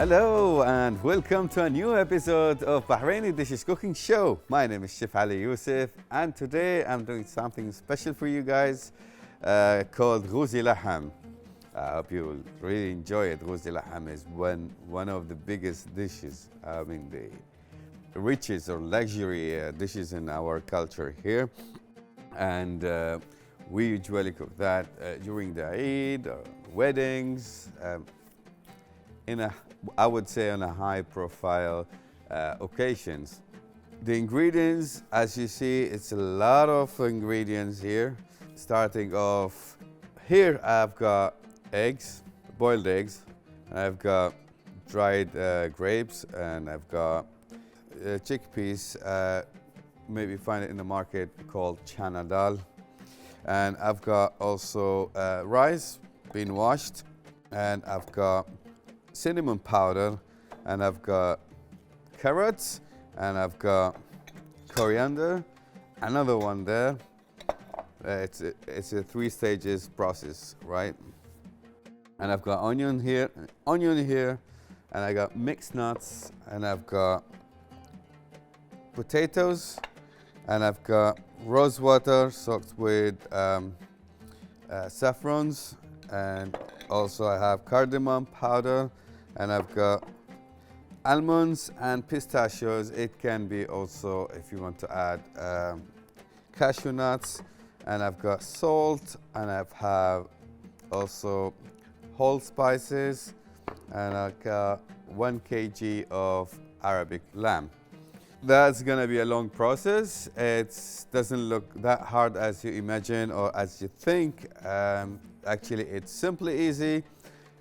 Hello and welcome to a new episode of Bahraini Dishes cooking show. My name is Chef Ali Youssef and today I'm doing something special for you guys called Ghuzi Laham. I hope you will really enjoy it. Ghuzi Laham is one of the biggest dishes, the riches or luxury dishes in our culture here. And we usually cook that during the Eid or weddings, I would say on a high profile occasions. The ingredients, as you see, it's a lot of ingredients here. Starting off, here I've got eggs, boiled eggs, and I've got dried grapes, and I've got chickpeas, maybe find it in the market called chana dal. And I've got also rice being washed, and I've got cinnamon powder, and I've got carrots, and I've got coriander, another one there. It's a 3 stages process, right? And I've got onion here, and I got mixed nuts, and I've got potatoes, and I've got rose water soaked with saffrons, and also I have cardamom powder, and I've got almonds and pistachios. It can be also, if you want to add cashew nuts, and I've got salt, and I have also whole spices, and I've got 1 kg of Arabic lamb. That's gonna be a long process. It doesn't look that hard as you imagine or as you think. Actually, it's simply easy.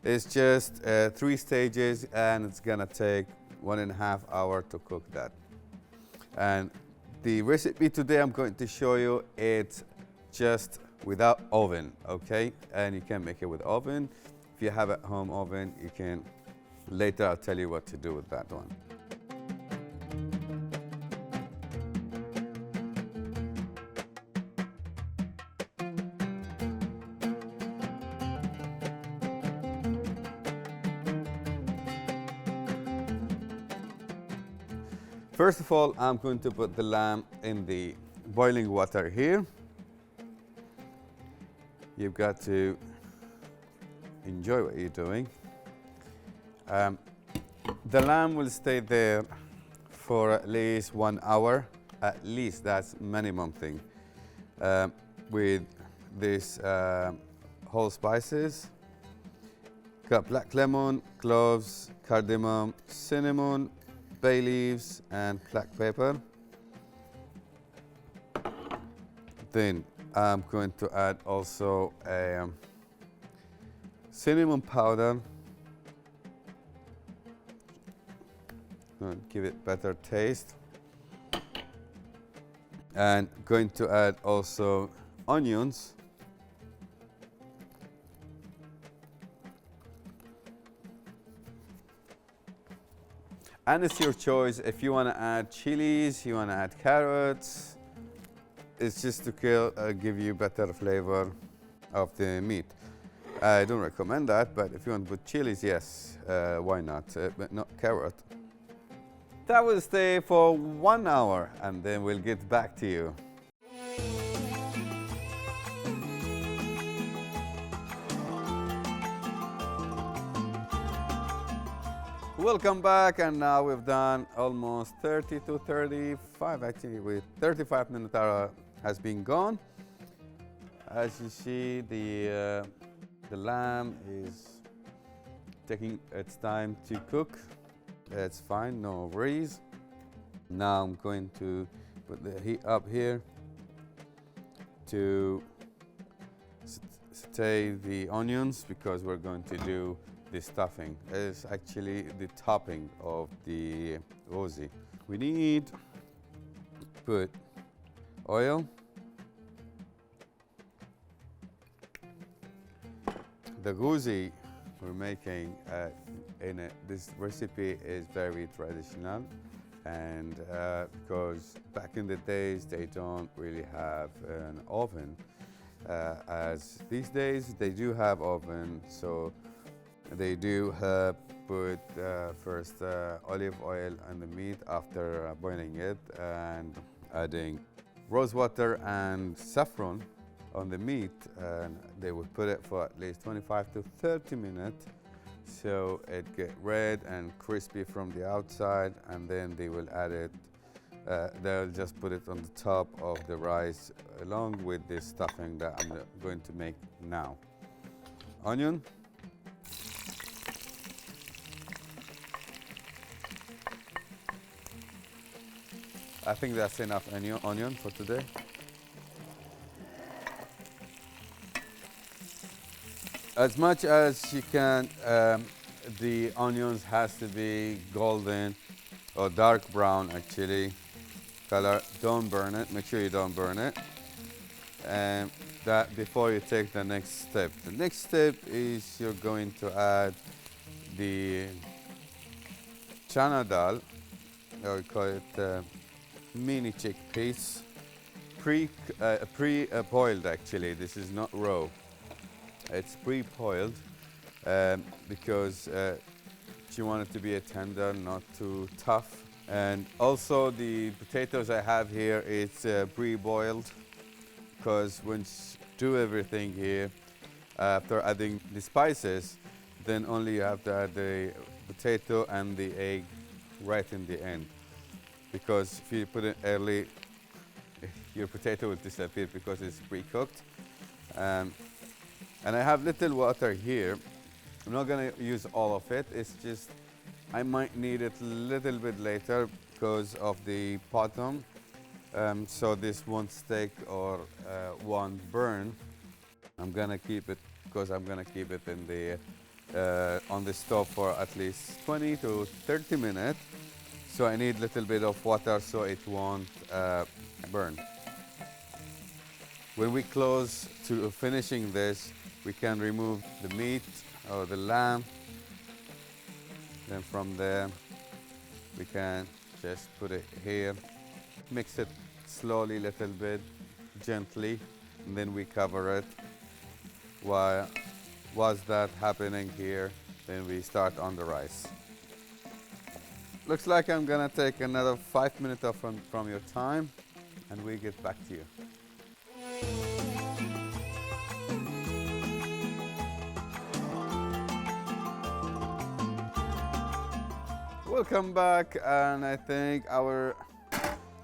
It's just 3 stages, and it's gonna take 1.5 hours to cook that. And the recipe today I'm going to show you, it's just without oven, okay? And you can make it with oven. If you have at home oven, you can, later I'll tell you what to do with that one. First of all, I'm going to put the lamb in the boiling water here. You've got to enjoy what you're doing. The lamb will stay there for at least 1 hour. At least, that's minimum thing. With this whole spices. Got black lemon, cloves, cardamom, cinnamon, bay leaves, and black pepper. Then I'm going to add also a cinnamon powder. Give it better taste. And going to add also onions. And it's your choice if you want to add chilies, you want to add carrots. It's just to give you better flavor of the meat. I don't recommend that, but if you want to put chilies, yes, why not? But not carrot. That will stay for 1 hour, and then we'll get back to you. Welcome back, and now we've done almost 30 to 35, actually with 35 minutes has been gone. As you see, the lamb is taking its time to cook. It's fine, no worries. Now I'm going to put the heat up here to saute the onions, because we're going to do the stuffing. Is actually the topping of the ghuzi. We need to put oil, the ghuzi we're making this recipe is very traditional, and because back in the days they don't really have an oven, as these days they do have oven. So They do put first olive oil on the meat after boiling it and adding rose water and saffron on the meat, and they would put it for at least 25 to 30 minutes so it get red and crispy from the outside, and then they will add it. They'll just put it on the top of the rice along with the stuffing that I'm going to make now. Onion. I think that's enough onion for today. As much as you can, the onions has to be golden or dark brown actually color. Don't burn it, make sure you don't burn it. And that before you take the next step. The next step is you're going to add the chana dal, or we call it mini chickpeas, pre-boiled actually. This is not raw. It's pre-boiled because you want it to be a tender, not too tough. And also the potatoes I have here, it's pre-boiled because once you do everything here, after adding the spices, then only you have to add the potato and the egg right in the end. Because if you put it early, your potato will disappear because it's pre-cooked. And I have little water here. I'm not gonna use all of it. It's just, I might need it a little bit later because of the bottom. So this won't stick or won't burn. I'm gonna keep it, because I'm gonna keep it in the, on the stove for at least 20 to 30 minutes. So I need a little bit of water so it won't burn. When we close to finishing this, we can remove the meat or the lamb. Then from there, we can just put it here. Mix it slowly, little bit, gently, and then we cover it. While that happening here, then we start on the rice. Looks like I'm gonna take another 5 minutes off from your time, and we get back to you. Welcome back, and I think our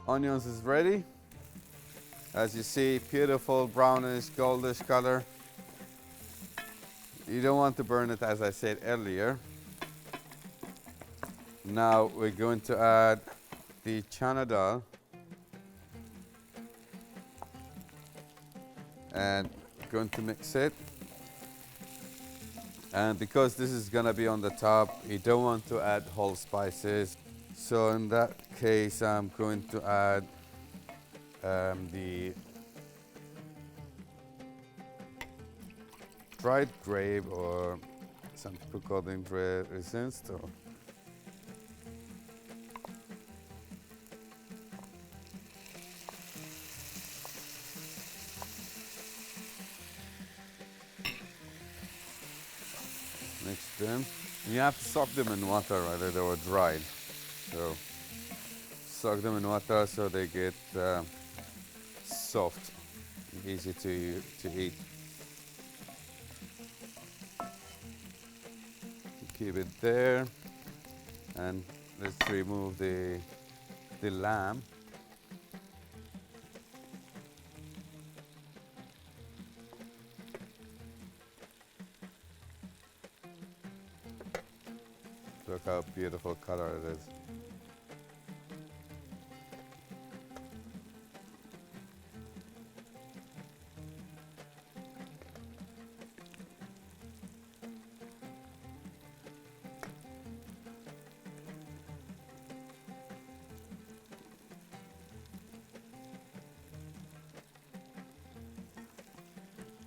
onions is ready. As you see, beautiful brownish, goldish color. You don't want to burn it, as I said earlier. Now we're going to add the chana dal, and going to mix it. And because this is gonna be on the top, you don't want to add whole spices. So in that case, I'm going to add the dried grape, or some people call them raisins. Mix them. You have to soak them in water, rather they were dried. So soak them in water so they get soft, easy to eat. Keep it there, and let's remove the lamb. Look how beautiful color it is.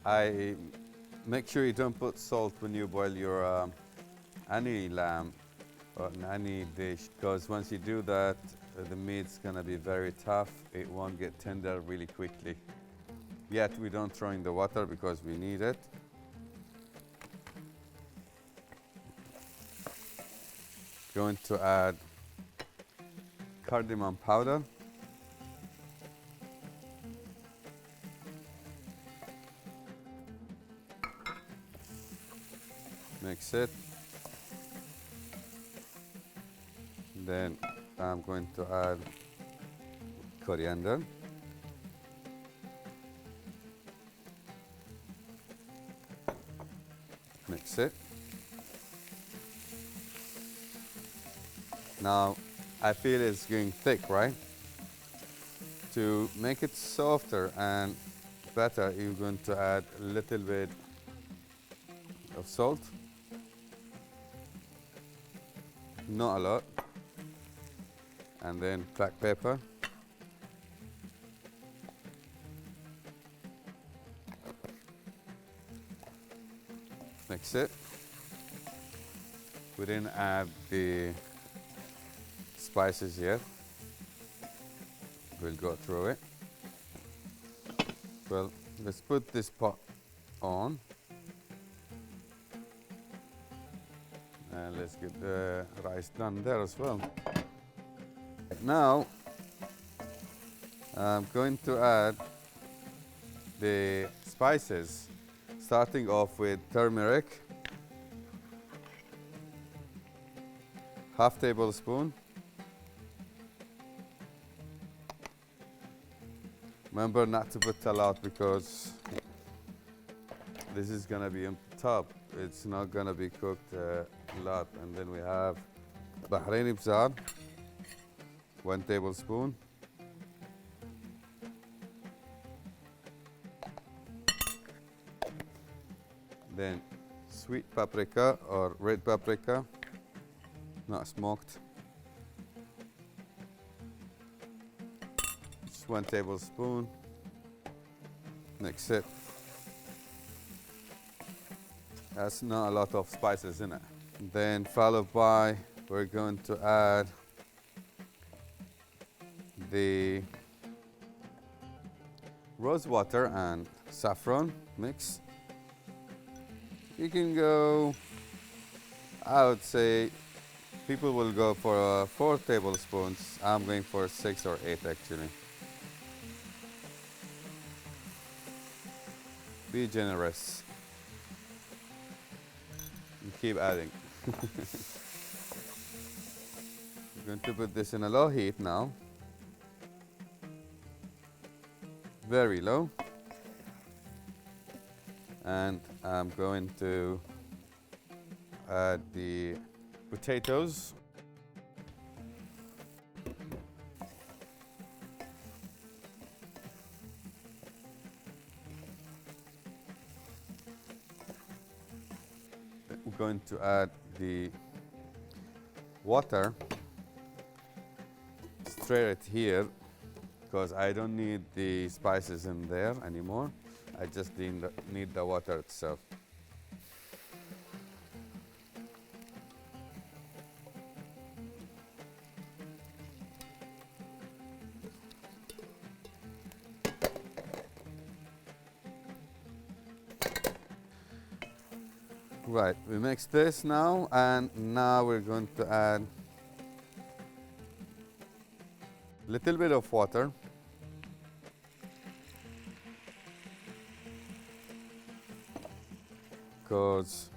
I make sure you don't put salt when you boil your any lamb or any dish, because once you do that, the meat's gonna be very tough. It won't get tender really quickly. Yet we don't throw in the water because we need it. going to add cardamom powder. Mix it. Then I'm going to add coriander. Mix it. Now I feel it's getting thick, right? To make it softer and better, you're going to add a little bit of salt. Not a lot. And then black pepper. Mix it. We didn't add the spices yet. We'll go through it. Well, let's put this pot on. And let's get the rice done there as well. Now, I'm going to add the spices, starting off with turmeric, half tablespoon. Remember not to put a lot because this is gonna be on top. It's not gonna be cooked a lot. And then we have Bahraini Dishes, 1 tablespoon. Then sweet paprika or red paprika, not smoked. Just 1 tablespoon. Mix it. That's not a lot of spices in it. Then followed by, we're going to add the rose water and saffron mix. You can go, I would say, people will go for 4 tablespoons. I'm going for 6 or 8 actually. Be generous. And keep adding. I'm going to put this in a low heat now. Very low. And I'm going to add the potatoes. We're going to add the water straight here because I don't need the spices in there anymore. I just need the water itself. Right, we mix this now, and now we're going to add a little bit of water. Because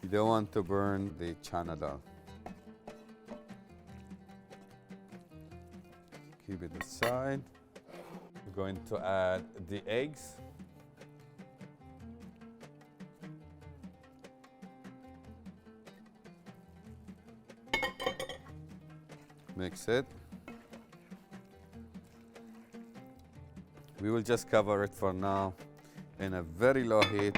you don't want to burn the chana dal. Keep it aside. We're going to add the eggs. Mix it. We will just cover it for now in a very low heat.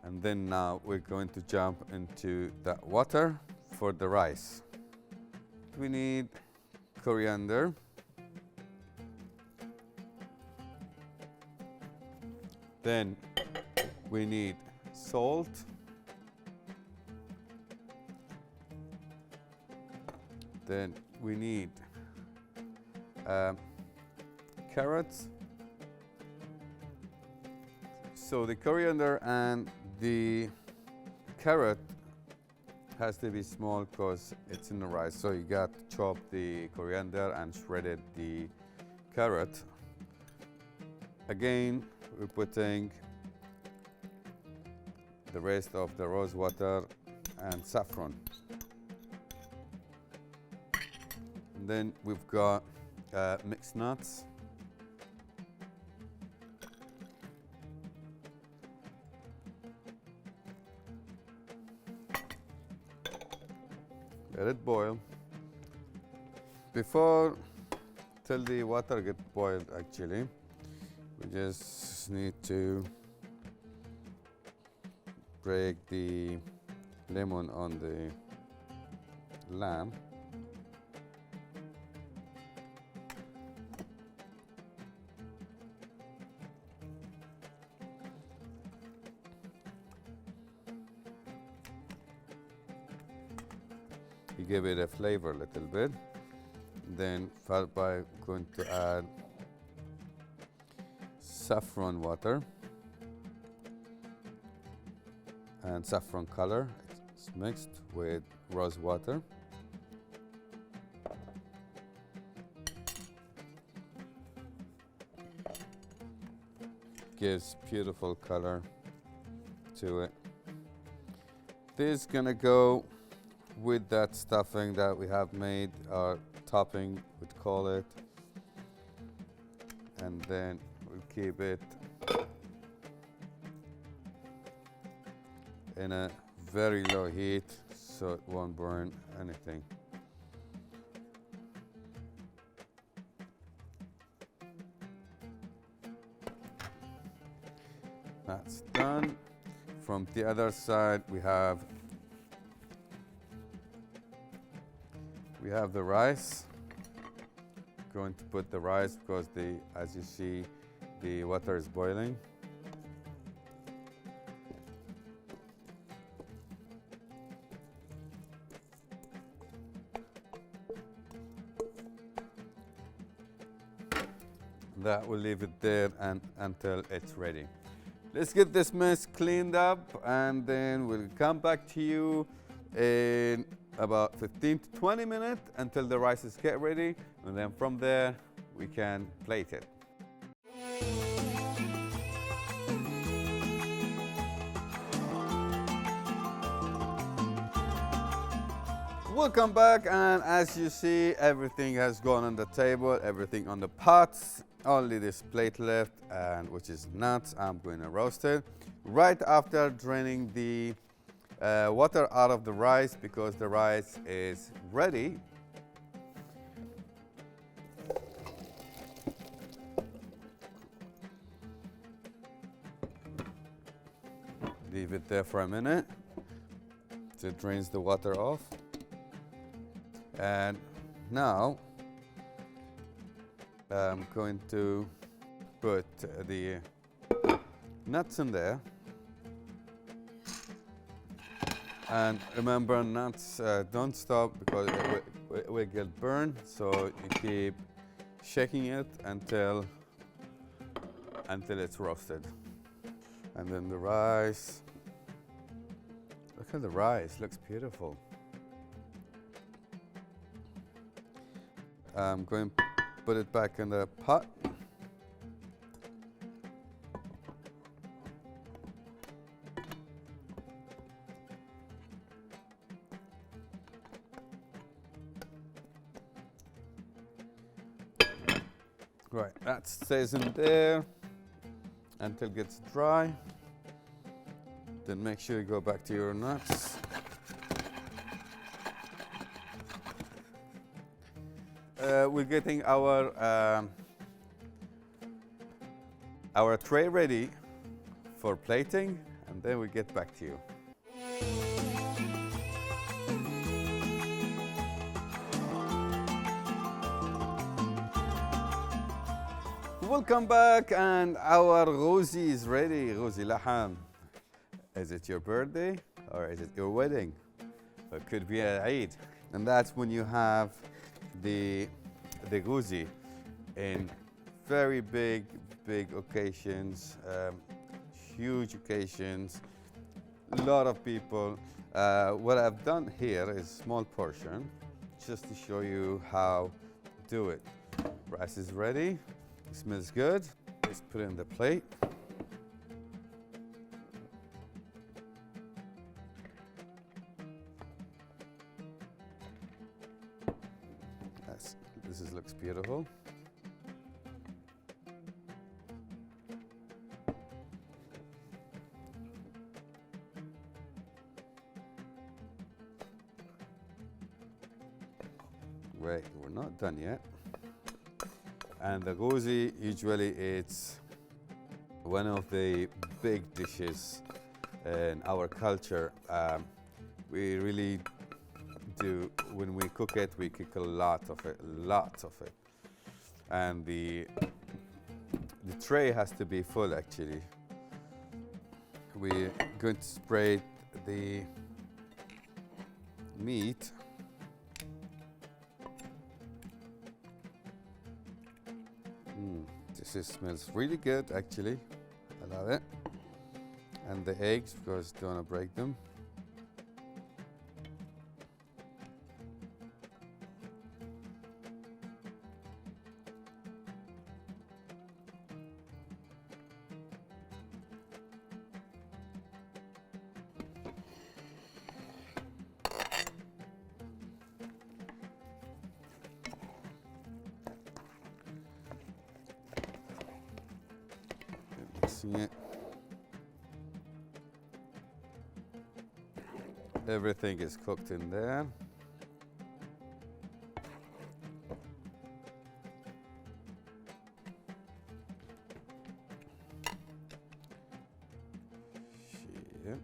And then now we're going to jump into the water for the rice. We need coriander. Then we need salt. Then we need carrots. So the coriander and the carrot has to be small because it's in the rice. So you got to chop the coriander and shredded the carrot. Again, we're putting the rest of the rose water and saffron. And then we've got mixed nuts. Let it boil. Till the water gets boiled actually, we just need to break the lemon on the lamb. You give it a flavor a little bit. Then followed by going to add saffron water and saffron color. It's mixed with rose water. Gives beautiful color to it. This is gonna go with that stuffing that we have made, our topping, we'd call it. And then we'll keep it in a very low heat so it won't burn anything. That's done. From the other side, we have the rice. Going to put the rice because as you see, the water is boiling. That will leave it there until it's ready. Let's get this mess cleaned up and then we'll come back to you in about 15 to 20 minutes until the rices get ready, and then from there we can plate it. Welcome back, and as you see, everything has gone on the table, everything on the pots. Only this plate left, and which is nuts. I'm going to roast it right after draining the water out of the rice because the rice is ready. Leave it there for a minute so it drains the water off. And now I'm going to put the nuts in there. And remember, nuts don't stop because it will get burned, so you keep shaking it until it's roasted. And then the rice. Look at the rice, looks beautiful. I'm going to put it back in the pot. Right, that stays in there until it gets dry. Then make sure you go back to your nuts. We're getting our tray ready for plating, and then we get back to you. Welcome back, and our ghuzi is ready. Ghuzi laham. Is it your birthday or is it your wedding? Or it could be a Eid. And that's when you have the ghuzi in very big occasions, huge occasions, a lot of people. What I've done here is small portion, just to show you how to do it. Rice is ready. It smells good. Let's put it in the plate. Looks beautiful. Wait, we're not done yet. And the gauzy, usually it's one of the big dishes in our culture. We really do, when we cook it, we cook a lot of it. And the tray has to be full actually. We're going to spray the meat. This smells really good actually. I love it. And the eggs, because don't want to break them. Mixing it. Everything is cooked in there. Shit.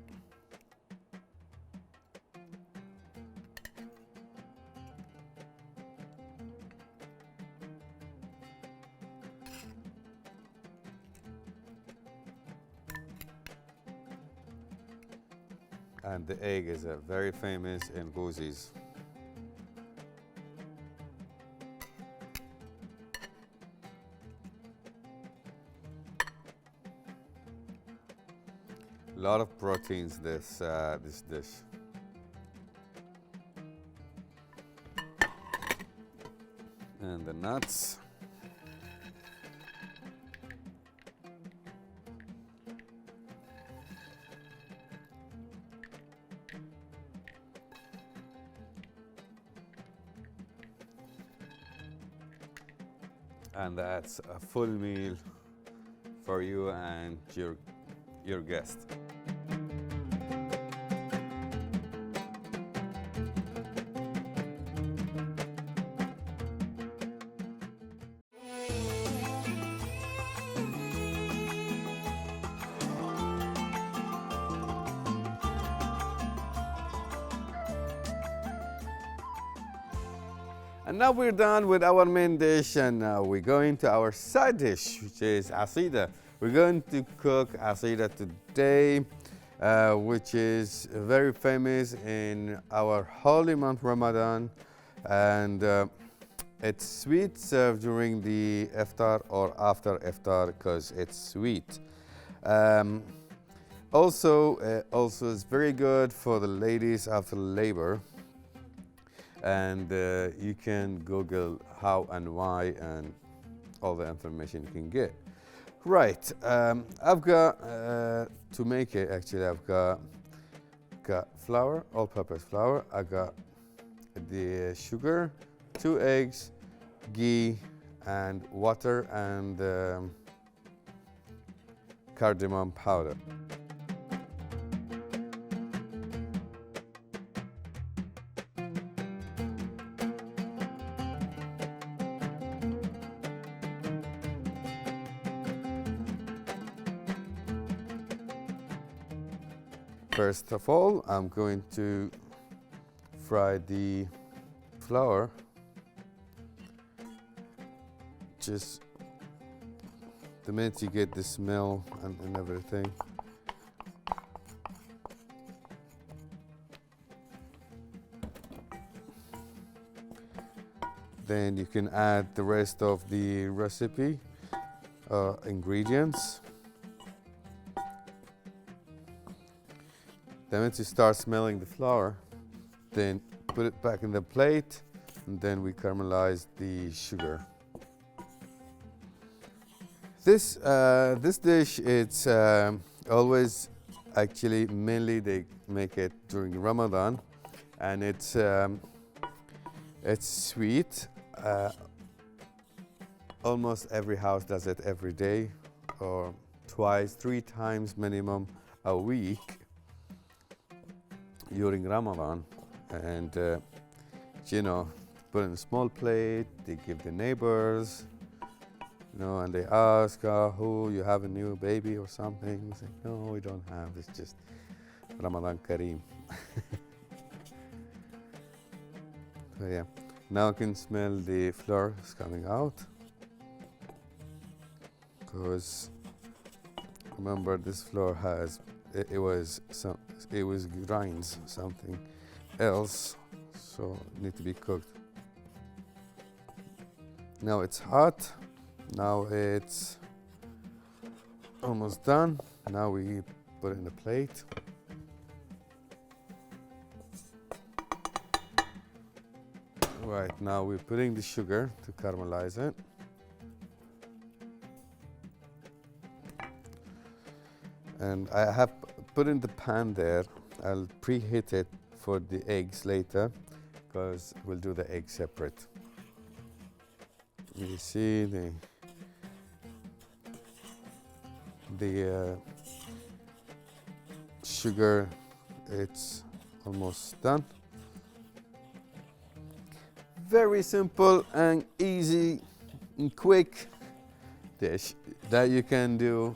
And the egg is very famous in Ghouzies. A lot of proteins this dish. And the nuts. And that's a full meal for you and your guest. And now we're done with our main dish, and now we're going to our side dish, which is asida. We're going to cook asida today, which is very famous in our holy month Ramadan, and it's sweet, served during the iftar or after iftar because it's sweet. Also, it's very good for the ladies after labor. And you can Google how and why and all the information you can get. Right, I've got, to make it actually, I've got flour, all-purpose flour. I got the sugar, 2 eggs, ghee, and water, and cardamom powder. First of all, I'm going to fry the flour. Just the minute you get the smell and everything. Then you can add the rest of the recipe ingredients. Then once you start smelling the flour, then put it back in the plate, and then we caramelize the sugar. This dish, it's always, actually mainly they make it during Ramadan, and it's sweet. Almost every house does it every day, or twice, 3 times minimum a week during Ramadan. And you know, put in a small plate, they give the neighbors, you know, and they ask, who, you have a new baby or something? We say, no, we don't have, it's just Ramadan Kareem. So yeah, now I can smell the flour is coming out. Because remember, this flour has, it was grinds, something else, so it need to be cooked. Now it's hot. Now it's almost done. Now we put it in the plate. Right, now we're putting the sugar to caramelize it. And I have put in the pan there. I'll preheat it for the eggs later, because we'll do the egg separate. You see the sugar, it's almost done. Very simple and easy and quick dish that you can do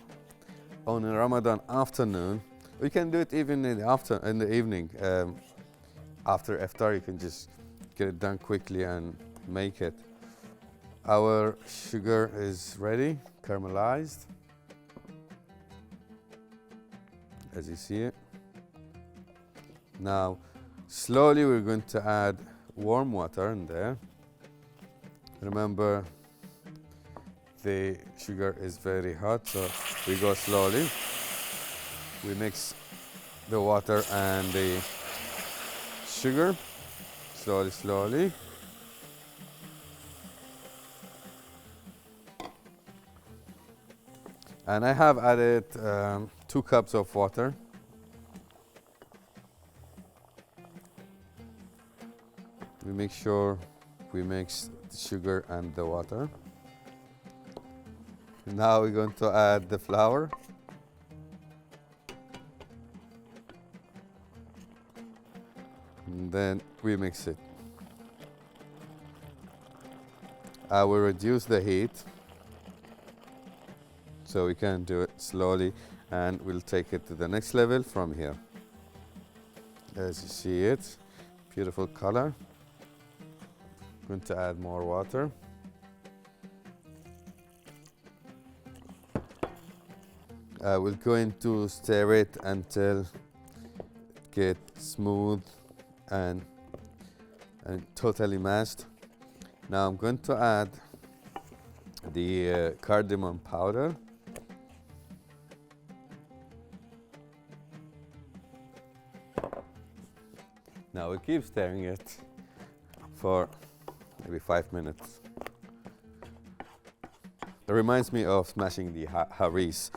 on a Ramadan afternoon. You can do it even in the evening. After iftar, you can just get it done quickly and make it. Our sugar is ready, caramelized, as you see it. Now, slowly we're going to add warm water in there. Remember, the sugar is very hot, so we go slowly. We mix the water and the sugar slowly, slowly. And I have added 2 cups of water. We make sure we mix the sugar and the water. Now we're going to add the flour. And then we mix it. I will reduce the heat so we can do it slowly, and we'll take it to the next level from here. As you see it, beautiful color. Going to add more water. We're going to stir it until it gets smooth and totally mashed. Now I'm going to add the cardamom powder. Now we keep stirring it for maybe 5 minutes. It reminds me of smashing the haris.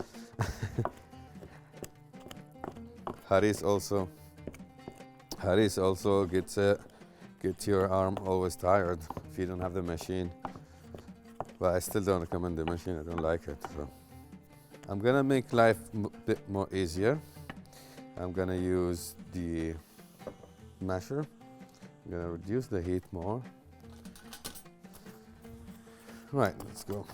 Haris also gets your arm always tired if you don't have the machine. But I still don't recommend the machine. I don't like it. So I'm gonna make life a bit more easier. I'm gonna use the masher. I'm gonna reduce the heat more. Right, let's go.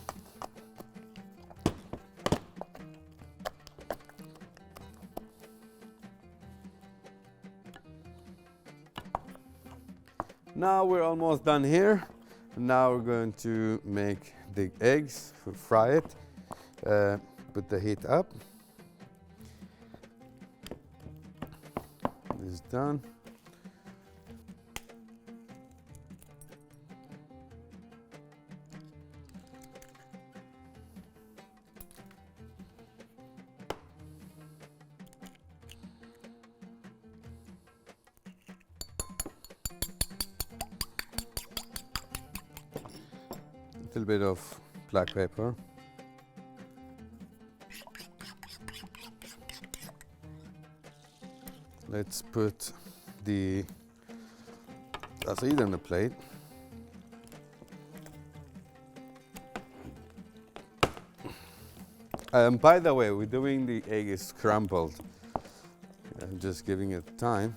Now we're almost done here. Now we're going to make the eggs, fry it, put the heat up. This is done. Little bit of black pepper. Let's put the asid on the plate. By the way, we're doing the egg scrambled. I'm just giving it time.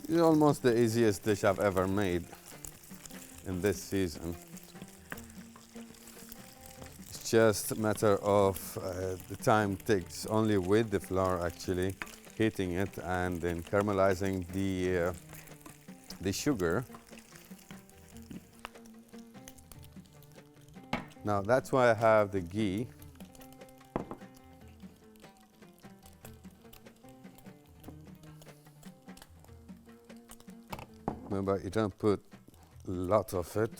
It's almost the easiest dish I've ever made in this season. It's just a matter of the time it takes only with the flour actually, heating it and then caramelizing the sugar. Now that's why I have the ghee. Remember, you don't put a lot of it.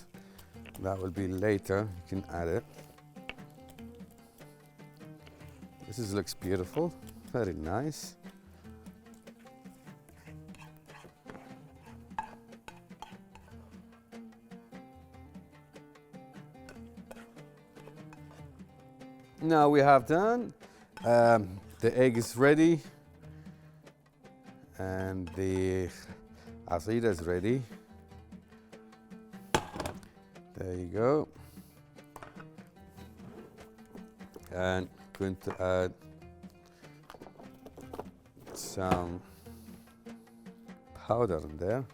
That will be later. You can add it. This looks beautiful. Very nice. Now we have done. The egg is ready. And the asid is ready. There you go. And going to add some powder in there.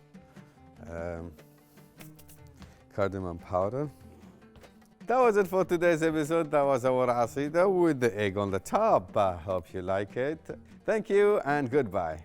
Cardamom powder. That was it for today's episode. That was our asida with the egg on the top. I hope you like it. Thank you and goodbye.